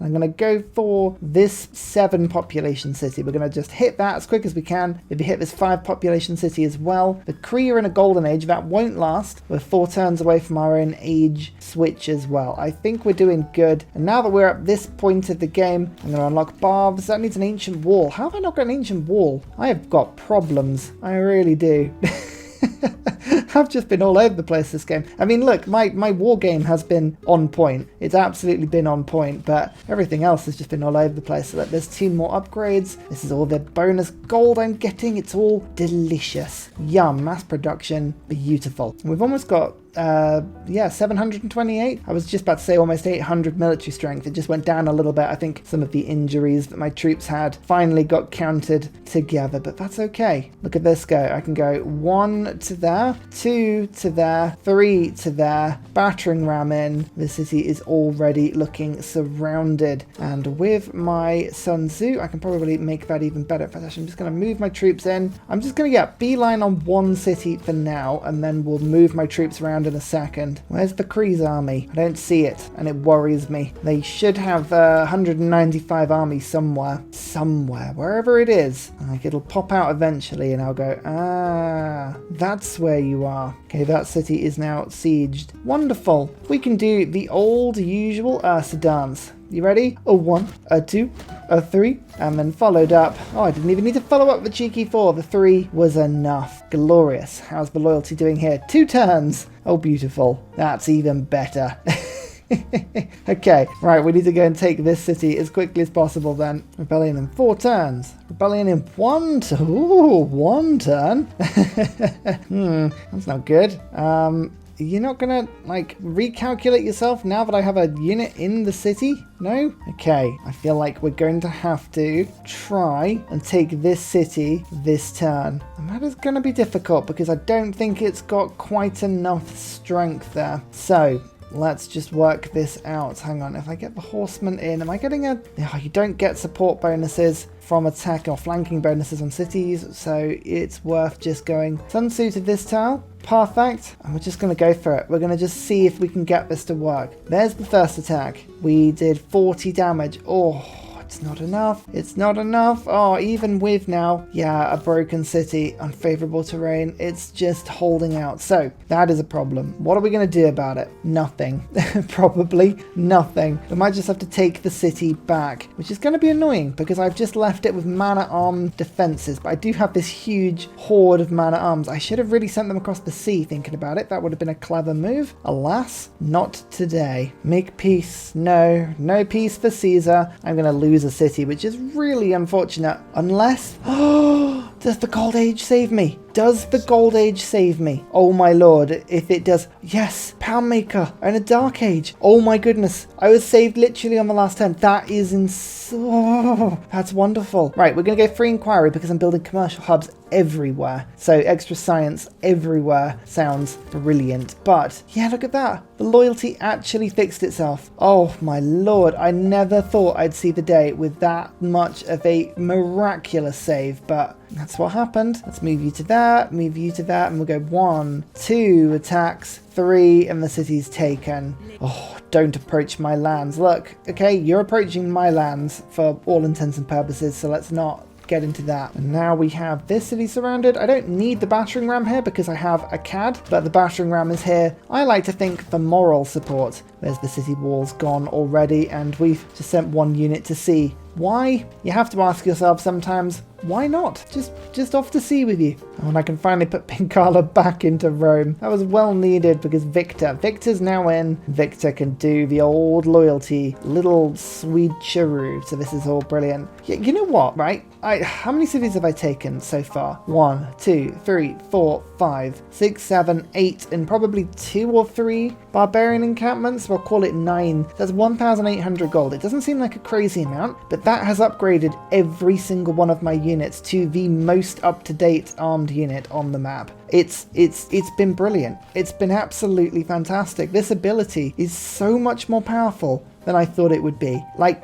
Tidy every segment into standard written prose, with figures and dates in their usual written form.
I'm going to go for this 7 population city. We're going to just hit that as quick as we can. Maybe hit this 5 population city as well. The Cree are in a golden age. That won't last. We're 4 turns away from our own age switch as well. I think we're doing good. And now that we're at this point of the game, I'm going to unlock baths. That needs an ancient wall. How have I not got an ancient wall? I have got problems. I really do. I've just been all over the place this game. I mean, look, my war game has been on point. It's absolutely been on point, but everything else has just been all over the place. So look, there's 2 more upgrades. This is all the bonus gold I'm getting. It's all delicious. Yum, mass production, beautiful. We've almost got 728. I was just about to say almost 800 military strength. It just went down a little bit. I think some of the injuries that my troops had finally got counted together, but that's okay. Look at this go. I can go 1 to there, 2 to there, 3 to there, battering ram in. The city is already looking surrounded, and with my Sun Tzu I can probably make that even better. In fact, actually, I'm just going to move my troops in. I'm just going to get beeline on 1 city for now, and then we'll move my troops around in a second. Where's the Cree's army? I don't see it, and it worries me. They should have 195 army somewhere, wherever it is. Like, it'll pop out eventually, and I'll go, ah, that's where you are. Okay, that city is now sieged. Wonderful. We can do the old usual Ursa dance. You ready? A 1, a 2, a 3, and then followed up. Oh, I didn't even need to follow up the cheeky 4. The 3 was enough. Glorious. How's the loyalty doing here? 2 turns. Oh, beautiful. That's even better. Okay, right, we need to go and take this city as quickly as possible then. Rebellion in 4 turns. Rebellion in 1 turn. Ooh, 1 turn. That's not good. You're not gonna, like, recalculate yourself now that I have a unit in the city? No? Okay, I feel like we're going to have to try and take this city this turn. And that is going to be difficult because I don't think it's got quite enough strength there. So, let's just work this out. Hang on, if I get the horsemen in, am I getting a... Oh, you don't get support bonuses from attack or flanking bonuses on cities, so it's worth just going Sun Tzu to this tile. Perfect. And we're just going to go for it. We're going to just see if we can get this to work. There's the first attack. We did 40 damage. Oh, it's not enough. It's not enough. Oh, even with now, yeah, a broken city, unfavorable terrain, it's just holding out. So that is a problem. What are we going to do about it? Nothing. Probably nothing. We might just have to take the city back, which is going to be annoying because I've just left it with man-at-arm defenses. But I do have this huge horde of man-at-arms. I should have really sent them across the sea thinking about it. That would have been a clever move. Alas, not today. Make peace. No. No peace for Caesar. I'm going to lose a city, which is really unfortunate. Unless... Oh, does the Gold Age save me? Does the Gold Age save me? Oh my lord, if it does. Yes, Pound Maker and a Dark Age. Oh my goodness. I was saved literally on the last turn. That is oh, that's wonderful. Right, we're going to go free inquiry because I'm building commercial hubs everywhere. So extra science everywhere sounds brilliant. But yeah, look at that. The loyalty actually fixed itself. Oh my lord, I never thought I'd see the day with that much of a miraculous save, but that's what happened. Let's move you to that, move you to that, and we'll go 1, 2 attacks, 3, and the city's taken. Oh, don't approach my lands. Look, okay, you're approaching my lands for all intents and purposes, so let's not get into that. And now we have this city surrounded. I don't need the battering ram here because I have a CAD, but the battering ram is here. I like to think for moral support. There's the city walls gone already, and we've just sent 1 unit to sea. Why? You have to ask yourself sometimes, why not? Just off to sea with you. And I can finally put Pincala back into Rome. That was well needed because Victor's now in. Victor can do the old loyalty, little switcheroo. So this is all brilliant. You know what, right? How many cities have I taken so far? 1, 2, 3, 4, 5, 6, 7, 8, and probably 2 or 3 barbarian encampments. We'll call it 9. That's 1,800 gold. It doesn't seem like a crazy amount, but that has upgraded every single one of my units to the most up-to-date armed unit on the map. It's been brilliant. It's been absolutely fantastic. This ability is so much more powerful than I thought it would be. Like,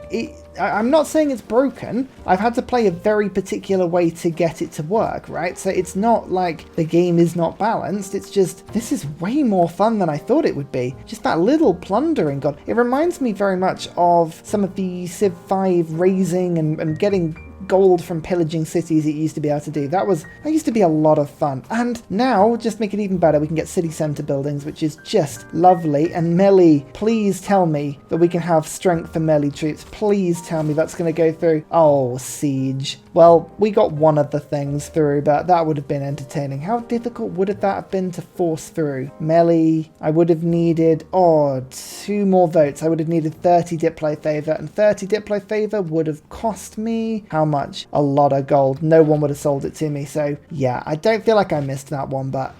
I'm not saying it's broken. I've had to play a very particular way to get it to work, right? So it's not like the game is not balanced. It's just, this is way more fun than I thought it would be. Just that little plundering god. It reminds me very much of some of the Civ 5 raising and getting gold from pillaging cities it used to be able to do. That used to be a lot of fun. And now, just make it even better, we can get city centre buildings, which is just lovely. And melee, please tell me that we can have strength for melee troops. Please tell me that's going to go through. Oh, siege. Well, we got one of the things through, but that would have been entertaining. How difficult would that have been to force through? Melee, I would have needed, 2 more votes. I would have needed 30 Diplo favour, and 30 Diplo favour would have cost me, how much? A lot of gold. No one would have sold it to me, so yeah, I don't feel like I missed that one, but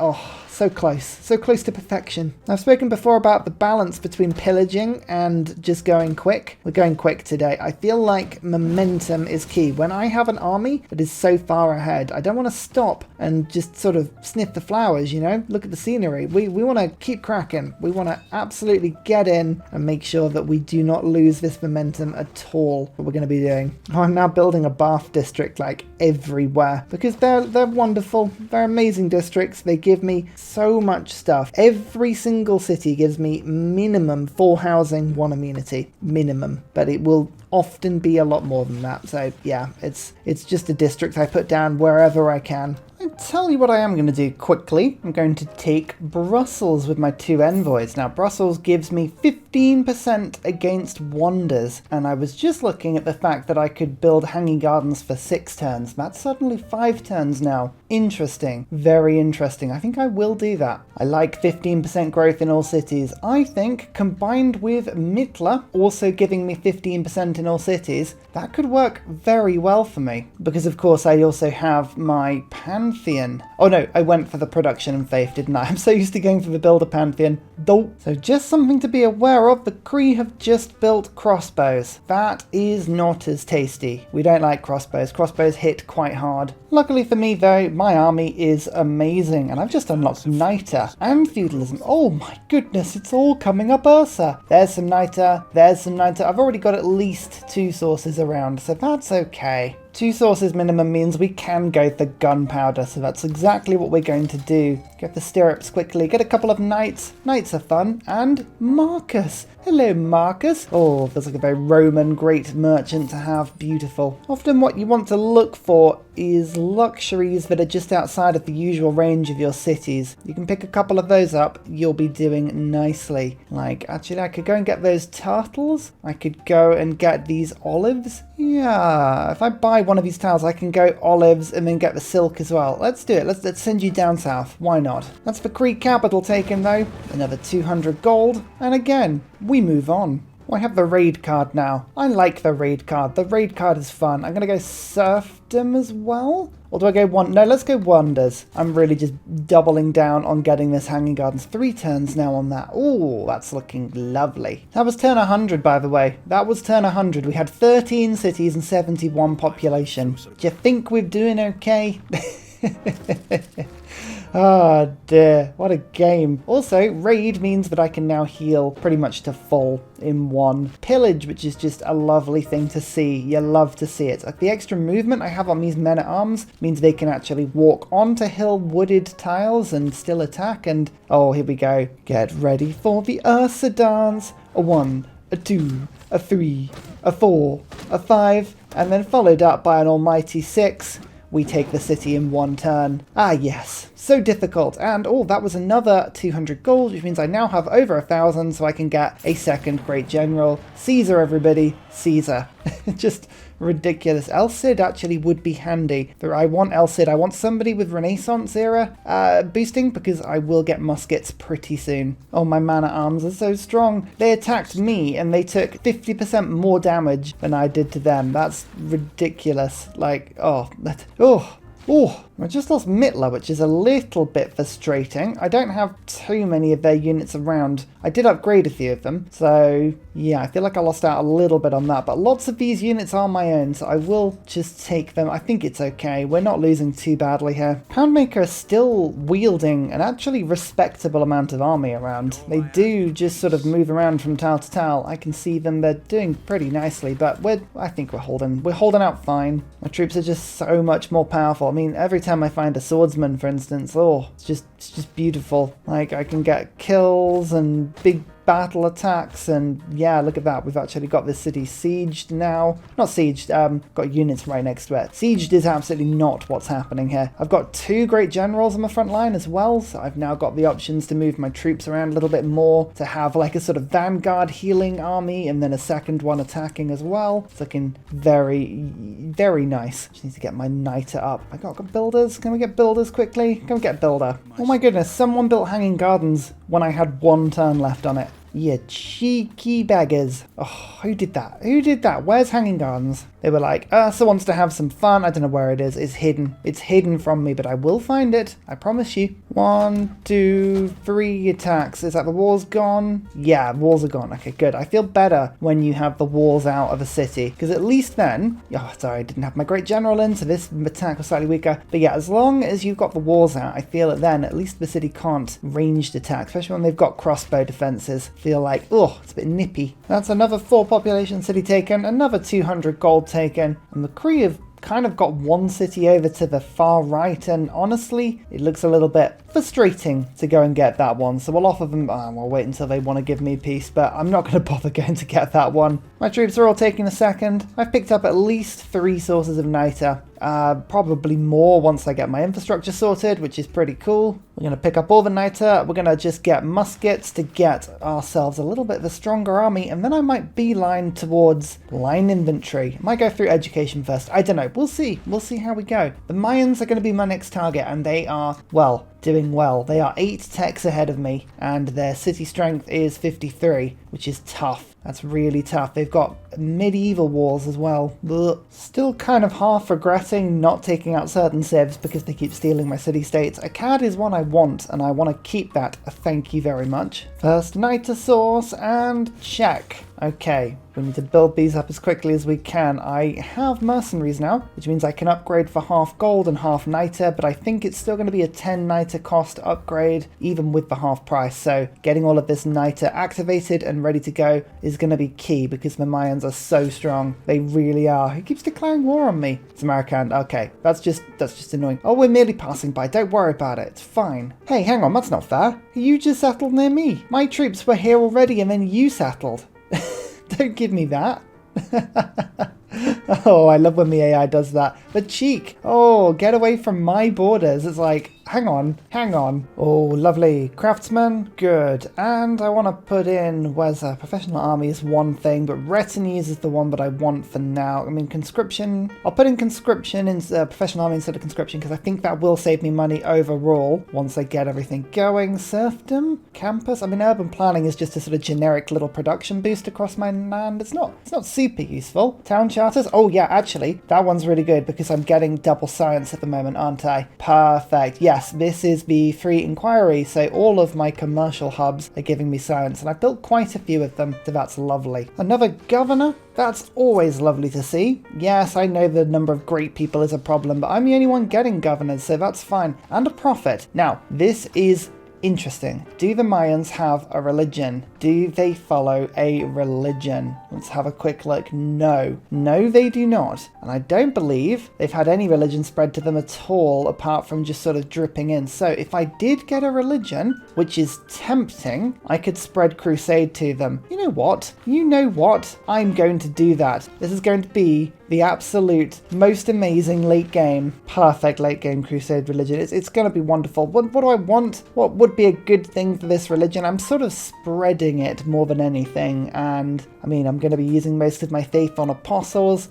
so close to perfection. I've spoken before about the balance between pillaging and just going quick. We're going quick today. I feel like momentum is key. When I have an army that is so far ahead, I don't want to stop and just sort of sniff the flowers, you know? Look at the scenery. We want to keep cracking. We want to absolutely get in and make sure that we do not lose this momentum at all, what we're going to be doing. I'm now building a bath district like everywhere because they're wonderful. They're amazing districts. They give me so much stuff. Every single city gives me minimum 4 housing, 1 amenity. Minimum. But it will often be a lot more than that. So yeah, it's just a district I put down wherever I can. I'll tell you what I am going to do quickly. I'm going to take Brussels with my 2 envoys. Now, Brussels gives me 15% against wonders, and I was just looking at the fact that I could build hanging gardens for 6 turns. That's suddenly 5 turns now. Interesting. Very interesting. I think I will do that. I like 15% growth in all cities. I think, combined with Mittler also giving me 15% in all cities, that could work very well for me. Because, of course, I also have my Pantheon. Oh no, I went for the production and faith, didn't I? I'm so used to going for the builder Pantheon. So just something to be aware of, the Cree have just built crossbows. That is not as tasty. We don't like crossbows. Crossbows hit quite hard. Luckily for me though, my army is amazing, and I've just unlocked Niter and Feudalism. Oh my goodness, it's all coming up Ursa. There's some Niter, there's some Niter. I've already got at least 2 sources around, so that's okay. 2 sources minimum means we can go for gunpowder, so that's exactly what we're going to do. Get the stirrups quickly, get a couple of knights. Knights are fun. And Marcus. Hello, Marcus. Oh, feels like a very Roman great merchant to have. Beautiful. Often what you want to look for is luxuries that are just outside of the usual range of your cities. You can pick a couple of those up, you'll be doing nicely. Like, actually, I could go and get those turtles. I could go and get these olives. Yeah, if I buy one of these tiles, I can go olives and then get the silk as well. Let's do it. Let's send you down south. Why not? That's the Cree capital taken, though. Another 200 gold. And again, we move on. Well, I have the raid card now. I like the raid card. The raid card is fun. I'm going to go serfdom as well. Or do I go one? No, let's go wonders. I'm really just doubling down on getting this hanging gardens. 3 turns now on that. Oh, that's looking lovely. That was turn 100, by the way. That was turn 100. We had 13 cities and 71 population. Do you think we're doing okay? Oh dear, what a game. Also, raid means that I can now heal pretty much to full in one. Pillage, which is just a lovely thing to see. You love to see it. Like the extra movement I have on these men-at-arms means they can actually walk onto hill wooded tiles and still attack. And oh, here we go. Get ready for the Ursa dance. A 1, a 2, a 3, a 4, a 5, and then followed up by an almighty 6. We take the city in 1 turn. Ah, yes. So difficult. And, oh, that was another 200 gold, which means I now have over 1,000, so I can get a second great general. Caesar, everybody. Caesar. Just ridiculous. El Cid actually would be handy. I want El Cid. I want somebody with Renaissance era boosting, because I will get muskets pretty soon. Oh, my man-at-arms are so strong. They attacked me, and they took 50% more damage than I did to them. That's ridiculous. Like, Oh, I just lost Mittler, which is a little bit frustrating. I don't have too many of their units around. I did upgrade a few of them, so yeah, I feel like I lost out a little bit on that, but lots of these units are my own, so I will just take them. I think it's okay. We're not losing too badly here. Poundmaker is still wielding an actually respectable amount of army around. They do just sort of move around from tile to tile. I can see them. They're doing pretty nicely, but I think we're holding out fine. My troops are just so much more powerful. I mean, every time I find a swordsman, for instance, oh, it's just beautiful. Like, I can get kills and big battle attacks, and yeah, look at that. We've actually got this city sieged now. Not sieged, got units right next to it. Sieged is absolutely not what's happening here. I've got 2 great generals on the front line as well, so I've now got the options to move my troops around a little bit more, to have like a sort of vanguard healing army and then a second one attacking as well. It's looking very, very nice. Just need to get my niter up. I got builders. Can we get builders quickly? Can we get builder? Oh my goodness, someone built hanging gardens when I had 1 turn left on it. You cheeky beggars. Oh, who did that? Who did that? Where's Hanging Gardens? They were like, Ursa wants to have some fun. I don't know where it is. It's hidden. It's hidden from me, but I will find it. I promise you. 1, 2, 3 attacks. Is that the walls gone? Yeah, walls are gone. Okay, good. I feel better when you have the walls out of a city, because at least then... Oh, sorry, I didn't have my great general in, so this attack was slightly weaker. But yeah, as long as you've got the walls out, I feel that then at least the city can't ranged attack, especially when they've got crossbow defenses. Feel like, oh, it's a bit nippy. That's another 4 population city taken, another 200 gold taken, and the Cree have kind of got 1 city over to the far right, and honestly, it looks a little bit frustrating to go and get that one, so we'll offer them, we'll wait until they want to give me peace, but I'm not going to bother going to get that one. My troops are all taking a second. I've picked up at least 3 sources of niter, probably more once I get my infrastructure sorted, which is pretty cool. We're going to pick up all the niter, we're going to just get muskets to get ourselves a little bit of a stronger army, and then I might beeline towards line infantry. I might go through education first, I don't know, we'll see how we go. The Mayans are going to be my next target, and they are, well, doing well. They are 8 techs ahead of me, and their city strength is 53, which is tough. That's really tough. They've got medieval walls as well. Ugh. Still kind of half regretting not taking out certain civs because they keep stealing my city-states. A CAD is one I want, and I want to keep that. Thank you very much. First niter source, and check. Okay, we need to build these up as quickly as we can. I have mercenaries now, which means I can upgrade for half gold and half niter, but I think it's still going to be a 10 niter cost upgrade, even with the half price. So getting all of this niter activated and ready to go is going to be key, because the Mayans are so strong. They really are. Who keeps declaring war on me? It's American. Okay, that's just annoying. Oh, we're merely passing by. Don't worry about it. It's fine. Hey, hang on, that's not fair. You just settled near me. My troops were here already and then you settled. Don't give me that. Oh, I love when the AI does that. The cheek. Oh, get away from my borders. It's like, hang on. Oh, lovely. Craftsman, good. And I want to put in, where's a professional army is one thing, but retinues is the one that I want for now. I mean, conscription. I'll put in conscription in professional army instead of conscription, because I think that will save me money overall once I get everything going. Serfdom, campus. I mean, urban planning is just a sort of generic little production boost across my land. It's not super useful. Town charters. Oh yeah, actually, that one's really good because I'm getting double science at the moment, aren't I? Perfect. Yes, this is the free inquiry, so all of my commercial hubs are giving me science, and I've built quite a few of them, so that's lovely. Another governor? That's always lovely to see. Yes, I know the number of great people is a problem, but I'm the only one getting governors, so that's fine. And a prophet. Now, this is interesting. Do the Mayans have a religion? Do they follow a religion? Let's have a quick look. No, they do not. And I don't believe they've had any religion spread to them at all, apart from just sort of dripping in. So if I did get a religion, which is tempting, I could spread Crusade to them. You know what? I'm going to do that. This is going to be the absolute most amazing late game, perfect late game Crusade religion. It's going to be wonderful. What do I want? What would be a good thing for this religion? I'm sort of spreading it more than anything, and I mean, I'm going to be using most of my faith on apostles.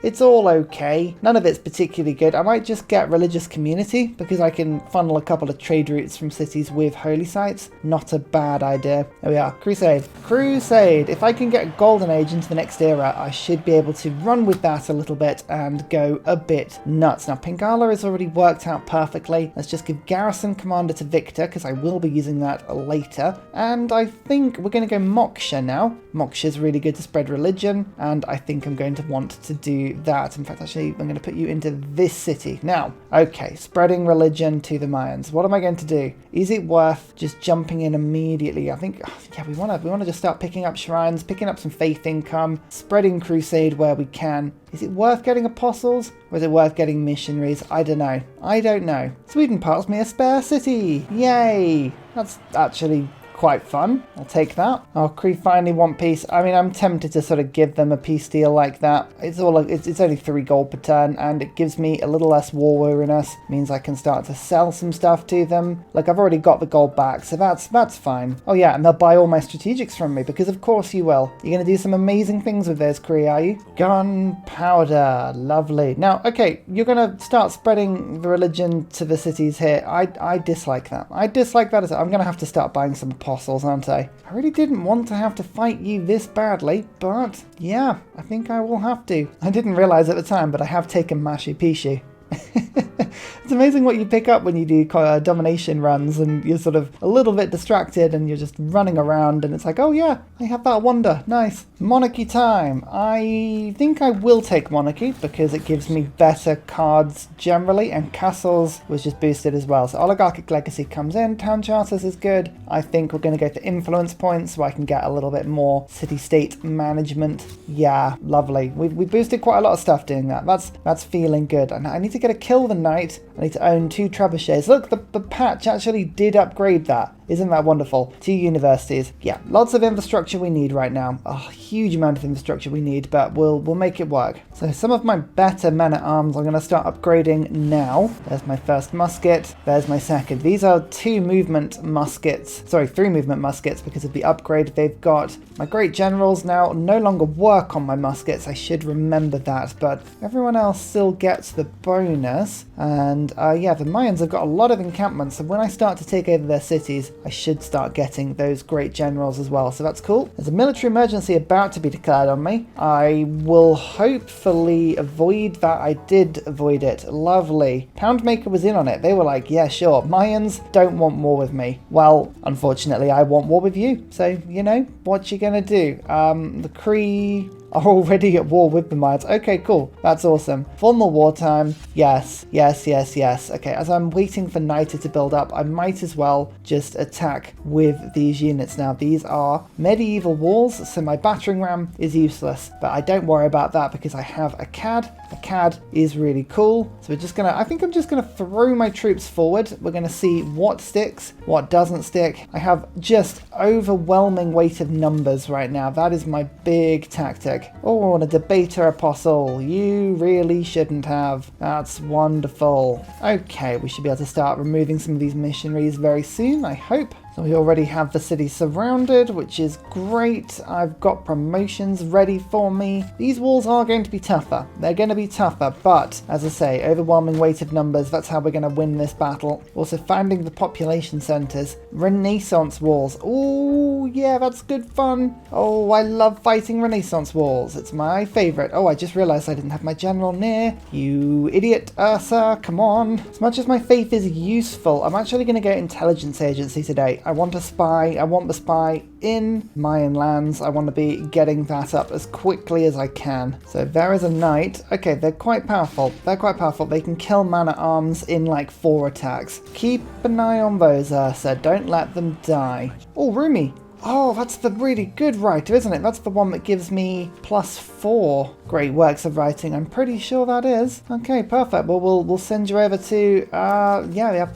it's all okay. None of it's particularly good. I might just get religious community because I can funnel a couple of trade routes from cities with holy sites. Not a bad idea. There we are. Crusade. Crusade. If I can get Golden Age into the next era, I should be able to run with that a little bit and go a bit nuts. Now, Pingala has already worked out perfectly. Let's just give Garrison Commander to Victor because I will be using that later. And I think we're going to go Moksha now. Moksha's really good to spread religion, and I think I'm going to want to do that. In fact, actually, I'm going to put you into this city. Now, okay, spreading religion to the Mayans. What am I going to do? Is it worth just jumping in immediately? I think, yeah, we want to just start picking up shrines, picking up some faith income, spreading Crusade where we can. Is it worth getting apostles, or is it worth getting missionaries? I don't know. I don't know. Sweden passed me a spare city. Yay! That's actually quite fun. I'll take that. Oh, Cree finally want peace. I mean, I'm tempted to sort of give them a peace deal like that. It's only 3 gold per turn, and it gives me a little less war weariness. Means I can start to sell some stuff to them. Like, I've already got the gold back, so that's fine. Oh yeah, and they'll buy all my strategics from me, because of course you will. You're going to do some amazing things with those, Cree, are you? Gunpowder. Lovely. Now, okay, you're going to start spreading the religion to the cities here. I dislike that. I dislike that. I'm going to have to start buying some apostles, aren't I? I really didn't want to have to fight you this badly, but yeah, I think I will have to. I didn't realize at the time, but I have taken Machu Picchu. It's amazing what you pick up when you do domination runs and you're sort of a little bit distracted and you're just running around and it's like, oh yeah, I have that wonder. Nice. Monarchy time. I think I will take monarchy because it gives me better cards generally, and castles was just boosted as well. So oligarchic legacy comes in, town charters is good. I think we're going to go for influence points so I can get a little bit more city-state management. Yeah, lovely. We boosted quite a lot of stuff doing that. That's feeling good. And I need to get a kill the knight. I need to own 2 trebuchets. Look, the patch actually did upgrade that. Isn't that wonderful? 2 universities. Yeah, lots of infrastructure we need right now. A huge amount of infrastructure we need, but we'll make it work. So some of my better men-at-arms I'm going to start upgrading now. There's my first musket. There's my second. These are 2 movement muskets. Sorry, 3 movement muskets because of the upgrade they've got. My great generals now no longer work on my muskets. I should remember that, but everyone else still gets the bonus. And yeah, the Mayans have got a lot of encampments, so when I start to take over their cities, I should start getting those great generals as well, so that's cool. There's a military emergency about to be declared on me. I will hopefully avoid that. I did avoid it. Lovely. Poundmaker was in on it. They were like, yeah, sure. Mayans don't want war with me. Well, unfortunately, I want war with you. So, you know, what you gonna do? The Cree are already at war with the Mayans. Okay, cool. That's awesome. Formal wartime. Yes, yes, yes, yes. Okay, as I'm waiting for Niter to build up, I might as well just attack with these units now. These are medieval walls, so my battering ram is useless, but I don't worry about that because I have a CAD. A CAD is really cool. So we're just I think I'm just gonna throw my troops forward. We're gonna see what sticks, what doesn't stick. I have just overwhelming weight of numbers right now. That is my big tactic. Oh, and a debater apostle. You really shouldn't have. That's wonderful. Okay, we should be able to start removing some of these missionaries very soon, I hope. So we already have the city surrounded, which is great. I've got promotions ready for me. These walls are going to be tougher. They're going to be tougher, but as I say, overwhelming weight of numbers, that's how we're going to win this battle. Also finding the population centers. Renaissance walls. Oh, yeah, that's good fun. Oh, I love fighting Renaissance walls. It's my favorite. Oh, I just realized I didn't have my general near. You idiot, Ursa, come on. As much as my faith is useful, I'm actually going to go intelligence agency today. I want a spy. I want the spy in Mayan lands. I want to be getting that up as quickly as I can. So there is a knight. Okay, they're quite powerful. They're quite powerful. They can kill man-at-arms in like 4 attacks. Keep an eye on those, Ursa. Don't let them die. Oh, Rumi. Oh, that's the really good writer, isn't it? That's the one that gives me +4 great works of writing. I'm pretty sure that is. Okay, perfect. Well, we'll send you over to, yeah, the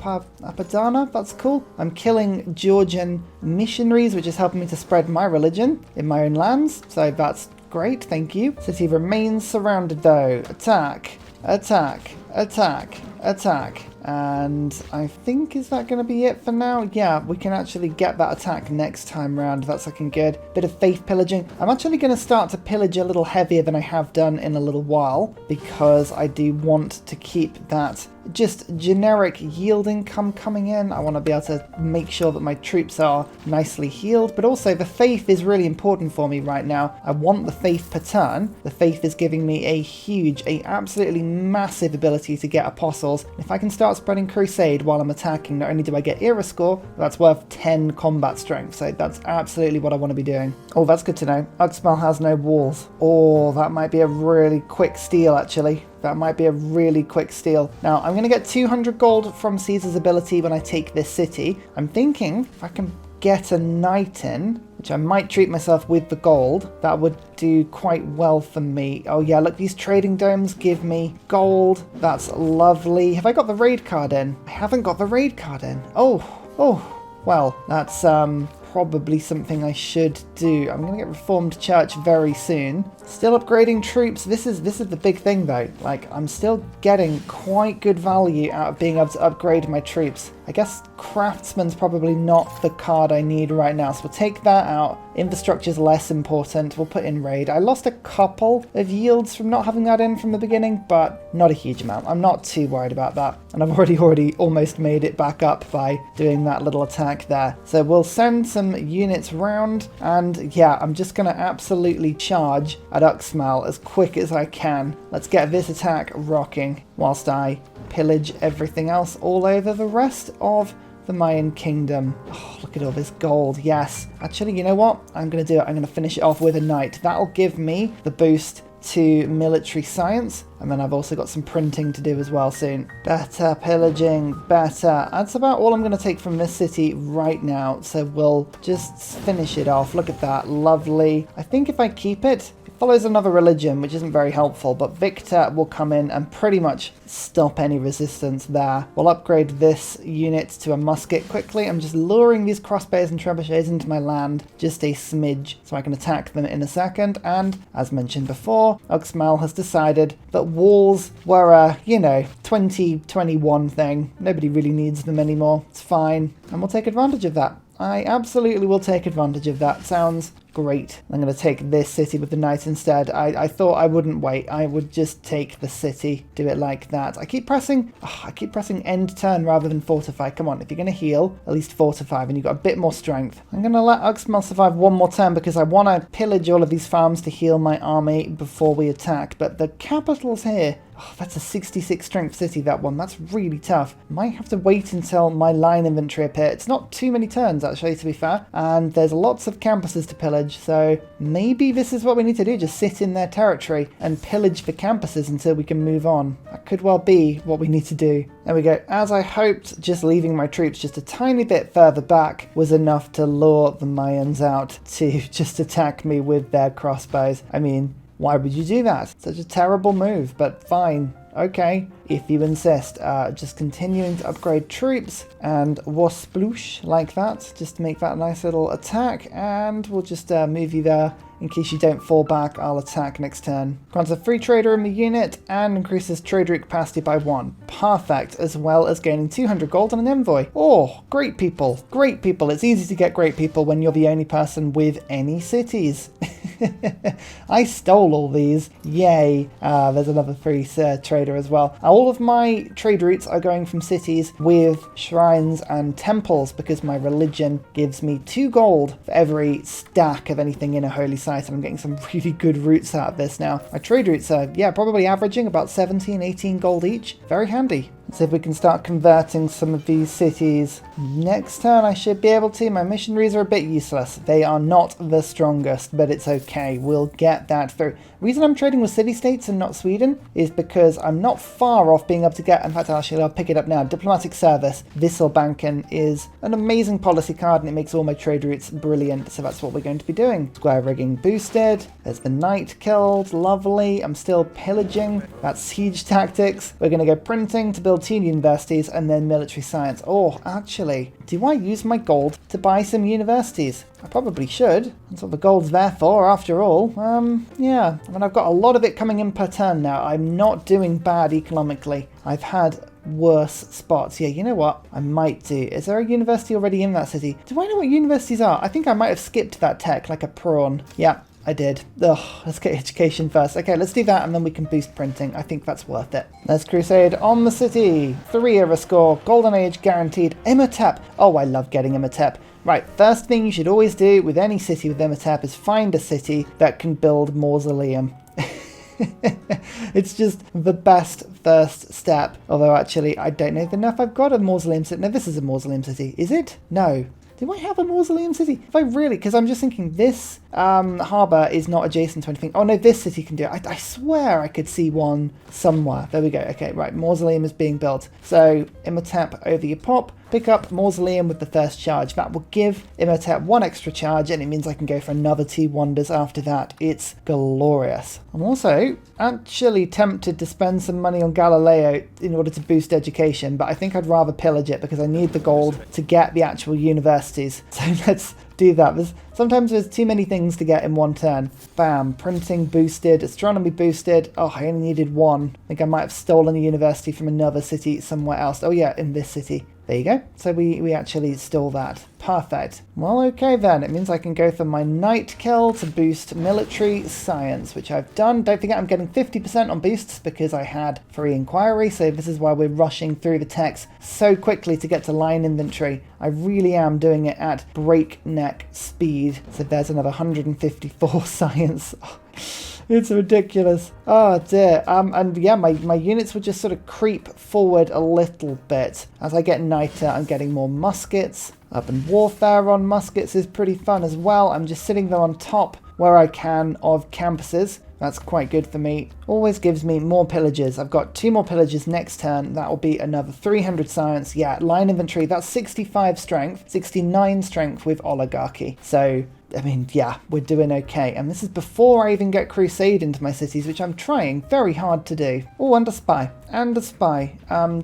Apadana. That's cool. I'm killing Georgian missionaries, which is helping me to spread my religion in my own lands. So that's great. Thank you. City remains surrounded, though. Attack. Attack. Attack. Attack. And I think, is that going to be it for now? Yeah, we can actually get that attack next time round. That's looking good. Bit of faith pillaging. I'm actually going to start to pillage a little heavier than I have done in a little while, because I do want to keep that just generic yield income coming in. I want to be able to make sure that my troops are nicely healed, but also the faith is really important for me right now. I want the faith per turn. The faith is giving me a absolutely massive ability to get apostles. If I can start spreading crusade while I'm attacking, not only do I get era score, that's worth 10 combat strength, so that's absolutely what I want to be doing. Oh, that's good to know. Uxmal has no walls. Oh, that might be a really quick steal, actually. That might be a really quick steal. Now, I'm going to get 200 gold from Caesar's ability when I take this city. I'm thinking if I can get a knight in, which I might treat myself with the gold, that would do quite well for me. Oh yeah, look, these trading domes give me gold. That's lovely. Have I got the raid card in? I haven't got the raid card in. Oh, well, that's probably something I should do. I'm going to get Reformed Church very soon. Still upgrading troops. This is the big thing though. Like, I'm still getting quite good value out of being able to upgrade my troops. I guess Craftsman's probably not the card I need right now, so we'll take that out. Infrastructure's less important. We'll put in raid. I lost a couple of yields from not having that in from the beginning, but not a huge amount. I'm not too worried about that. And I've already almost made it back up by doing that little attack there. So we'll send some units round, and yeah, I'm just going to absolutely charge at Uxmal as quick as I can. Let's get this attack rocking whilst I pillage everything else all over the rest of the Mayan kingdom. Oh, look at all this gold. Yes. Actually, you know what? I'm going to do it. I'm going to finish it off with a knight. That'll give me the boost to military science, and then I've also got some printing to do as well soon. Better pillaging, better. That's about all I'm going to take from this city right now, so we'll just finish it off. Look at that. Lovely. I think if I keep it, follows another religion, which isn't very helpful, but Victor will come in and pretty much stop any resistance there. We'll upgrade this unit to a musket quickly. I'm just luring these crossbows and trebuchets into my land just a smidge so I can attack them in a second. And as mentioned before, Uxmal has decided that walls were a, 2021 thing. Nobody really needs them anymore. It's fine. And we'll take advantage of that. I absolutely will take advantage of that. Sounds great. I'm going to take this city with the knight instead. I thought I wouldn't wait. I would just take the city. Do it like that. I keep pressing end turn rather than fortify. Come on, if you're going to heal, at least fortify, and you've got a bit more strength. I'm going to let Uxmal survive one more turn because I want to pillage all of these farms to heal my army before we attack. But the capital's here. Oh, that's a 66 strength city, that one. That's really tough. Might have to wait until my line inventory appear. It's not too many turns, actually, to be fair. And there's lots of campuses to pillage, so maybe this is what we need to do. Just sit in their territory and pillage the campuses until we can move on. That could well be what we need to do. There we go. As I hoped, just leaving my troops just a tiny bit further back was enough to lure the Mayans out to just attack me with their crossbows. I mean, why would you do that? Such a terrible move, but fine. Okay, if you insist. Just continuing to upgrade troops and wasploosh like that, just to make that a nice little attack, and we'll just move you there. In case you don't fall back, I'll attack next turn. Grants a free trader in the unit and increases tradery capacity by 1. Perfect, as well as gaining 200 gold on an envoy. Oh, great people. Great people. It's easy to get great people when you're the only person with any cities. I stole all these. Yay. There's another free trader as well. All of my trade routes are going from cities with shrines and temples because my religion gives me 2 gold for every stack of anything in a holy site, and I'm getting some really good routes out of this now. My trade routes are, probably averaging about 17, 18 gold each. Very handy. Let's see if we can start converting some of these cities. Next turn I should be able to. My missionaries are a bit useless. They are not the strongest, but it's okay. We'll get that through. The reason I'm trading with city-states and not Sweden is because I'm not far off being able to get, in fact actually I'll pick it up now, Diplomatic Service. Visselbanken is an amazing policy card and it makes all my trade routes brilliant, so that's what we're going to be doing. Square rigging boosted. There's the knight killed. Lovely. I'm still pillaging. That's siege tactics. We're going to go printing to build 2 universities and then military science. Oh, actually, do I use my gold to buy some universities? I probably should. That's what the gold's there for, after all. Yeah. I mean, I've got a lot of it coming in per turn now. I'm not doing bad economically. I've had worse spots. Yeah, you know what? I might do. Is there a university already in that city? Do I know what universities are? I think I might have skipped that tech like a prawn. Yeah, I did. Ugh, let's get education first. Okay, let's do that and then we can boost printing. I think that's worth it. Let's crusade on the city. 3 over score. Golden Age guaranteed. Imhotep. Oh, I love getting Imhotep. Right, first thing you should always do with any city with Imhotep is find a city that can build mausoleum. It's just the best first step. Although actually, I don't even know if I've got a mausoleum city. No, this is a mausoleum city. Is it? No. Do I have a mausoleum city? If I really, because I'm just thinking this harbour is not adjacent to anything. Oh no, this city can do it. I swear I could see one somewhere. There we go. Okay, right, mausoleum is being built. So Imhotep over your pop. Pick up mausoleum with the first charge. That will give Imhotep 1 extra charge, and it means I can go for another 2 wonders after that. It's glorious. I'm also actually tempted to spend some money on Galileo in order to boost education, but I think I'd rather pillage it because I need the gold to get the actual universities. So let's do that. Sometimes there's too many things to get in one turn. Bam, printing boosted, astronomy boosted. Oh, I only needed 1. I think I might have stolen a university from another city somewhere else. Oh yeah, in this city. There you go. So we actually stole that. Perfect. Well, okay then. It means I can go for my Night Kill to boost military science, which I've done. Don't forget I'm getting 50% on boosts because I had free inquiry. So this is why we're rushing through the text so quickly to get to line inventory. I really am doing it at breakneck speed. So there's another 154 science. It's ridiculous. Oh dear. And yeah, my units would just sort of creep forward a little bit. As I get nighter, I'm getting more muskets. Urban warfare on muskets is pretty fun as well. I'm just sitting them on top where I can of campuses. That's quite good for me. Always gives me more pillages. I've got 2 more pillages next turn. That will be another 300 science. Yeah, line inventory. That's 65 strength, 69 strength with oligarchy. So I mean, yeah, we're doing okay. And this is before I even get Crusade into my cities, which I'm trying very hard to do. Oh, and a spy. And a spy.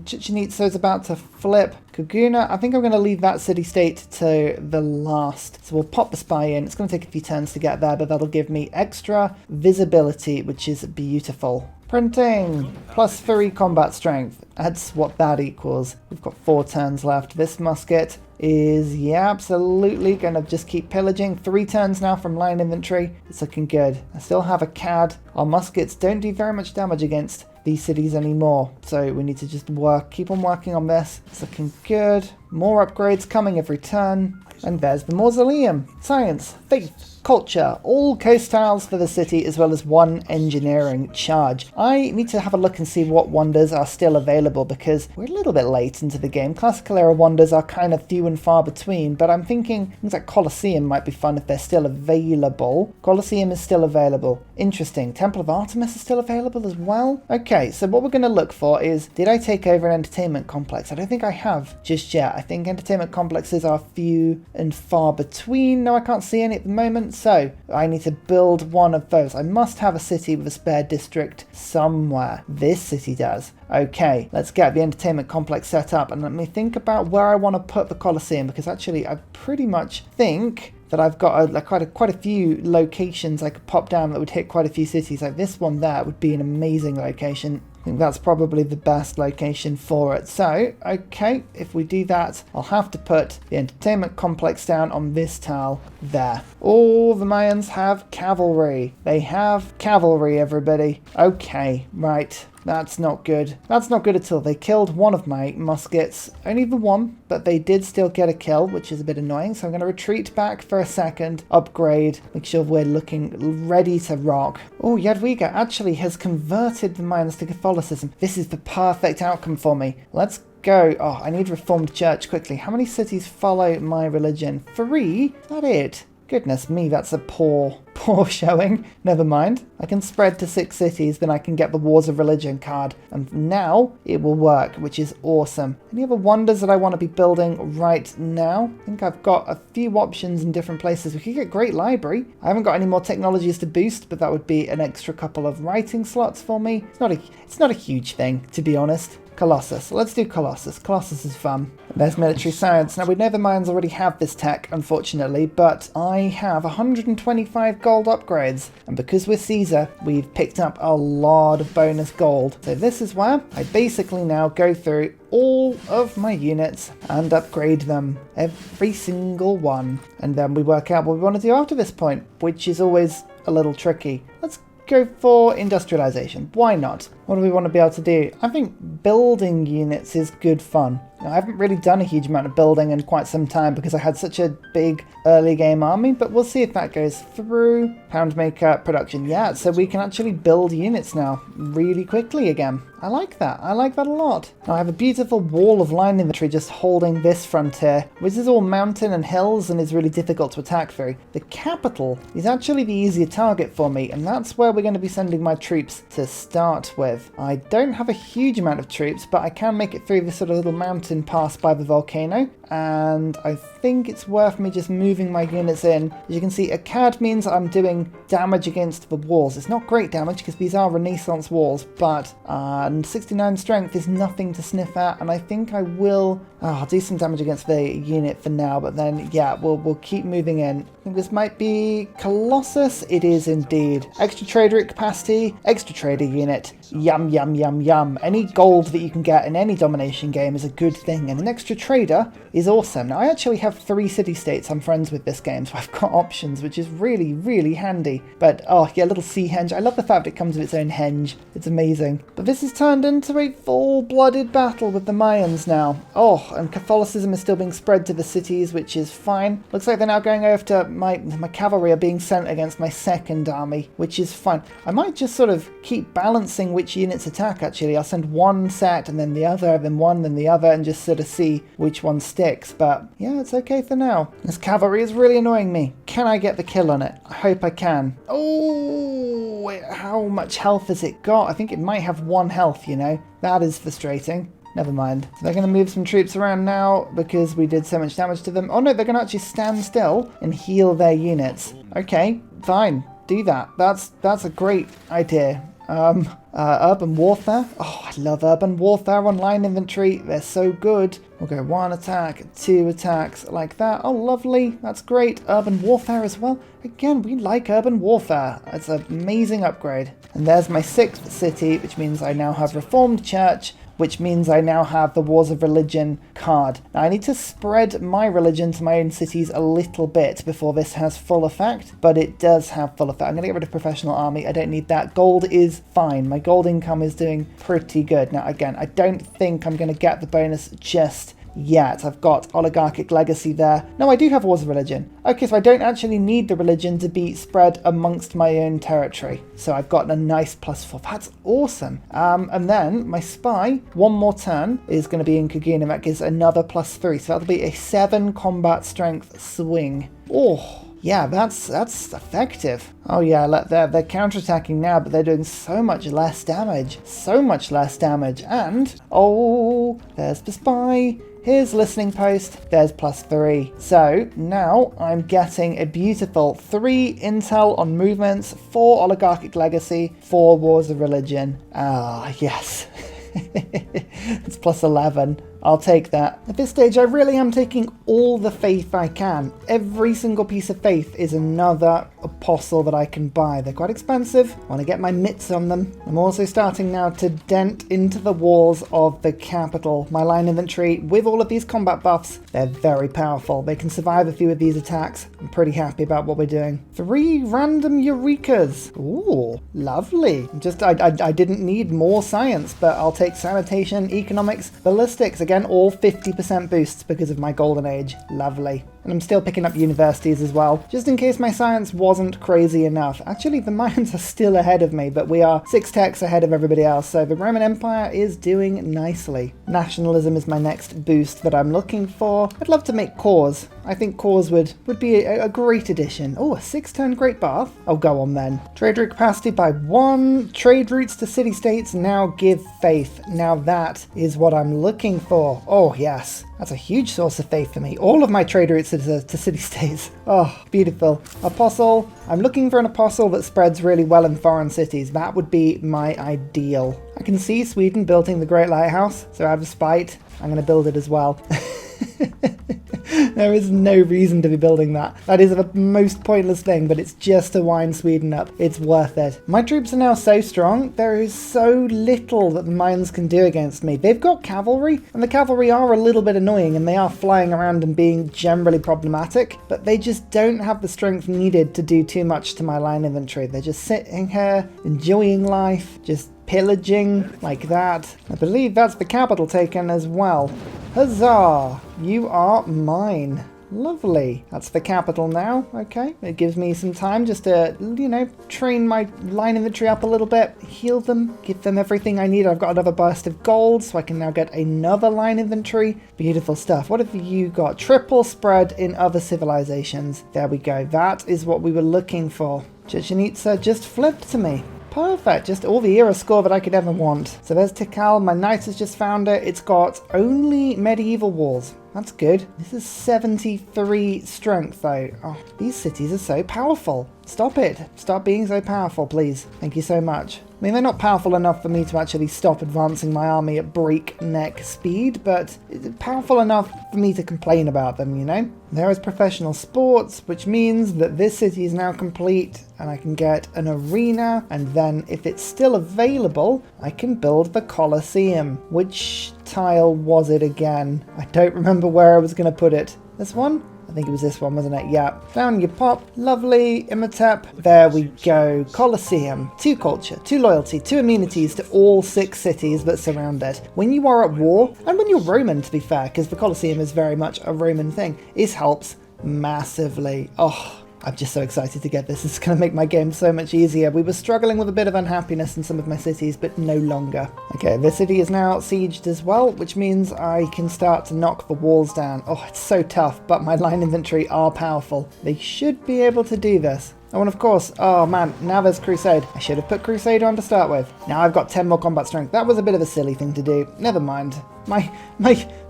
Chichen Itza is about to flip. Kuguna, I think I'm going to leave that city-state to the last. So we'll pop the spy in. It's going to take a few turns to get there, but that'll give me extra visibility, which is beautiful. Printing, plus 3 combat strength. That's what that equals. We've got 4 turns left. This musket is, yeah, absolutely going to just keep pillaging. 3 turns now from line inventory. It's looking good. I still have a CAD. Our muskets don't do very much damage against these cities anymore, so we need to just keep on working on this. It's looking good. More upgrades coming every turn. And there's the mausoleum. Science, faith, culture, all coast tiles for the city, as well as 1 engineering charge. I need to have a look and see what wonders are still available, because we're a little bit late into the game. Classical era wonders are kind of few and far between, but I'm thinking things like Colosseum might be fun if they're still available. Colosseum is still available. Interesting. Temple of Artemis is still available as well. Okay, so what we're going to look for is, did I take over an entertainment complex? I don't think I have just yet. I think entertainment complexes are few and far between. No, I can't see any at the moment, so I need to build one of those. I must have a city with a spare district somewhere. This city does. Okay, let's get the entertainment complex set up, and let me think about where I want to put the Colosseum, because actually I pretty much think that I've got quite a few locations I could pop down that would hit quite a few cities. Like this one there would be an amazing location. I think that's probably the best location for it. So, okay, if we do that, I'll have to put the entertainment complex down on this tile there. All the Mayans have cavalry. They have cavalry, everybody. Okay, right. That's not good. That's not good at all. They killed one of my muskets. Only the one, but they did still get a kill, which is a bit annoying. So I'm going to retreat back for a second, upgrade, make sure we're looking ready to rock. Oh, Jadwiga actually has converted the Mayans to Catholicism. This is the perfect outcome for me. Let's go. Oh, I need Reformed Church quickly. How many cities follow my religion? 3? Is that it? Goodness me, that's a poor showing. Never mind. I can spread to 6 cities, then I can get the Wars of Religion card. And now it will work, which is awesome. Any other wonders that I want to be building right now? I think I've got a few options in different places. We could get Great Library. I haven't got any more technologies to boost, but that would be an extra couple of writing slots for me. It's not a huge thing, to be honest. Colossus. Let's do Colossus. Colossus is fun. There's military science. Now, we know the Mayans already have this tech, unfortunately, but I have 125 gold upgrades. And because we're Caesar, we've picked up a lot of bonus gold. So this is where I basically now go through all of my units and upgrade them. Every single one. And then we work out what we want to do after this point, which is always a little tricky. Let's go for industrialization. Why not? What do we want to be able to do? I think building units is good fun. Now, I haven't really done a huge amount of building in quite some time because I had such a big early game army, but we'll see if that goes through. Poundmaker production. Yeah, so we can actually build units now really quickly again. I like that. I like that a lot. Now, I have a beautiful wall of line infantry just holding this frontier, which is all mountain and hills and is really difficult to attack through. The capital is actually the easier target for me, and that's where we're going to be sending my troops to start with. I don't have a huge amount of troops, but I can make it through this sort of little mountain pass by the volcano, and I think it's worth me just moving my units in. As you can see, a CAD means I'm doing damage against the walls. It's not great damage because these are Renaissance walls, but 69 strength is nothing to sniff at, and I think I will... I'll do some damage against the unit for now, but then, yeah, we'll keep moving in. I think this might be Colossus. It is indeed. Extra trader capacity, extra trader unit. Yum, yum, yum, yum. Any gold that you can get in any domination game is a good thing, and an extra trader is awesome. Now, I actually have 3 city-states I'm friends with this game, so I've got options, which is really, really handy. But, oh, yeah, little sea henge. I love the fact it comes with its own henge. It's amazing. But this has turned into a full-blooded battle with the Mayans now. Oh, and Catholicism is still being spread to the cities, which is fine. Looks like they're now going after my cavalry are being sent against my second army, which is fine. I might just sort of keep balancing which units attack, actually. I'll send one set and then the other, then one, then the other, and just sort of see which one sticks. But yeah, it's okay for now. This cavalry is really annoying me. Can I get the kill on it? I hope I can. Oh, how much health has it got? I think it might have 1 health, you know. That is frustrating. Never mind. So they're going to move some troops around now because we did so much damage to them. Oh no, they're going to actually stand still and heal their units. Okay, fine. Do that. That's a great idea. Urban warfare. Oh, I love urban warfare on line infantry. They're so good. We'll go 1 attack, 2 attacks, like that. Oh, lovely. That's great. Urban warfare as well. Again, we like urban warfare. It's an amazing upgrade. And there's my 6th city, which means I now have Reformed Church, which means I now have the Wars of Religion card. Now, I need to spread my religion to my own cities a little bit before this has full effect, but it does have full effect. I'm going to get rid of Professional Army. I don't need that. Gold is fine. My gold income is doing pretty good. Now, again, I don't think I'm going to get the bonus just yet. I've got Oligarchic Legacy there. No, I do have Wars of Religion. Okay, so I don't actually need the religion to be spread amongst my own territory. So I've gotten a nice +4. That's awesome. And then my spy, 1 more turn, is going to be in Kaguna. That gives another +3. So that'll be a 7 combat strength swing. Oh, yeah, that's effective. Oh yeah, they're counterattacking now, but they're doing so much less damage. So much less damage. And, oh, there's the spy. Here's listening post, there's +3. So now I'm getting a beautiful 3 intel on movements, 4 oligarchic legacy, 4 wars of religion. Ah, yes. It's +11. I'll take that. At this stage, I really am taking all the faith I can. Every single piece of faith is another apostle that I can buy. They're quite expensive. I want to get my mitts on them. I'm also starting now to dent into the walls of the capital. My line infantry, with all of these combat buffs, they're very powerful. They can survive a few of these attacks. I'm pretty happy about what we're doing. 3 random Eurekas. Ooh, lovely. I didn't need more science, but I'll take sanitation, economics, ballistics. Again, all 50% boosts because of my golden age. Lovely. And I'm still picking up universities as well, just in case my science wasn't crazy enough. Actually, the Mayans are still ahead of me, but we are 6 techs ahead of everybody else, so the Roman Empire is doing nicely. Nationalism is my next boost that I'm looking for. I'd love to make cores. I think cores would be a great addition. Oh, a 6-turn Great Bath? Oh, go on then. Trade route capacity by 1. Trade routes to city-states now give faith. Now that is what I'm looking for. Oh, yes. That's a huge source of faith for me. All of my trade routes are to city-states. Oh, beautiful. Apostle. I'm looking for an apostle that spreads really well in foreign cities. That would be my ideal. I can see Sweden building the Great Lighthouse, so out of spite, I'm going to build it as well. There is no reason to be building that. That is the most pointless thing, but it's just to wind Sweden up. It's worth it. My troops are now so strong, there is so little that the mines can do against me. They've got cavalry, and the cavalry are a little bit annoying, and they are flying around and being generally problematic, but they just don't have the strength needed to do too much to my line infantry. They're just sitting here, enjoying life, just pillaging like that. I believe that's the capital taken as well. Huzzah! You are mine. Lovely. That's the capital now. Okay. It gives me some time just to, you know, train my line infantry up a little bit, heal them, give them everything I need. I've got another burst of gold, so I can now get another line infantry. Beautiful stuff. What have you got? Triple spread in other civilizations. There we go. That is what we were looking for. Chichen Itza just flipped to me. Perfect, just all the era score that I could ever want. So there's Tikal, my knight has just found it. It's got only medieval walls. That's good. This is 73 strength though. Oh, these cities are so powerful. Stop it. Stop being so powerful, please. Thank you so much. I mean, they're not powerful enough for me to actually stop advancing my army at breakneck speed, but it's powerful enough for me to complain about them, you know? There is professional sports, which means that this city is now complete and I can get an arena, and then if it's still available, I can build the Colosseum. Which tile was it again? I don't remember where I was going to put it. This one? I think it was this one, wasn't it? Yeah. Down you pop. Lovely. Imhotep. There we go. Colosseum. 2 culture, 2 loyalty, 2 amenities to all 6 cities that surround it. When you are at war, and when you're Roman, to be fair, because the Colosseum is very much a Roman thing, it helps massively. Oh, I'm just so excited to get this. It's going to make my game so much easier. We were struggling with a bit of unhappiness in some of my cities, but no longer. Okay, this city is now sieged as well, which means I can start to knock the walls down. Oh, it's so tough, but my line infantry are powerful. They should be able to do this. Oh, and of course, oh man, now there's Crusade. I should have put Crusade on to start with. Now I've got 10 more combat strength. That was a bit of a silly thing to do. Never mind.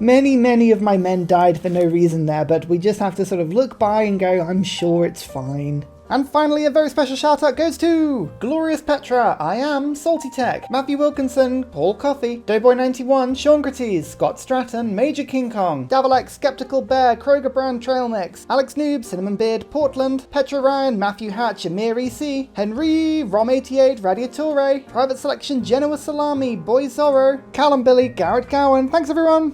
Many of my men died for no reason there, but we just have to sort of look by and go, I'm sure it's fine. And finally, a very special shout out goes to Glorious Petra, I Am, Salty Tech, Matthew Wilkinson, Paul Coffey, Doughboy91, Sean Gratis, Scott Stratton, Major King Kong, Davalex, Skeptical Bear, Kroger Brand Trail Mix, Alex Noob, Cinnamon Beard, Portland, Petra Ryan, Matthew Hatch, Amir EC, Henry, Rom88, Radiatore, Private Selection, Genoa Salami, Boy Zorro, Callum Billy, Garrett Cowan. Thanks everyone!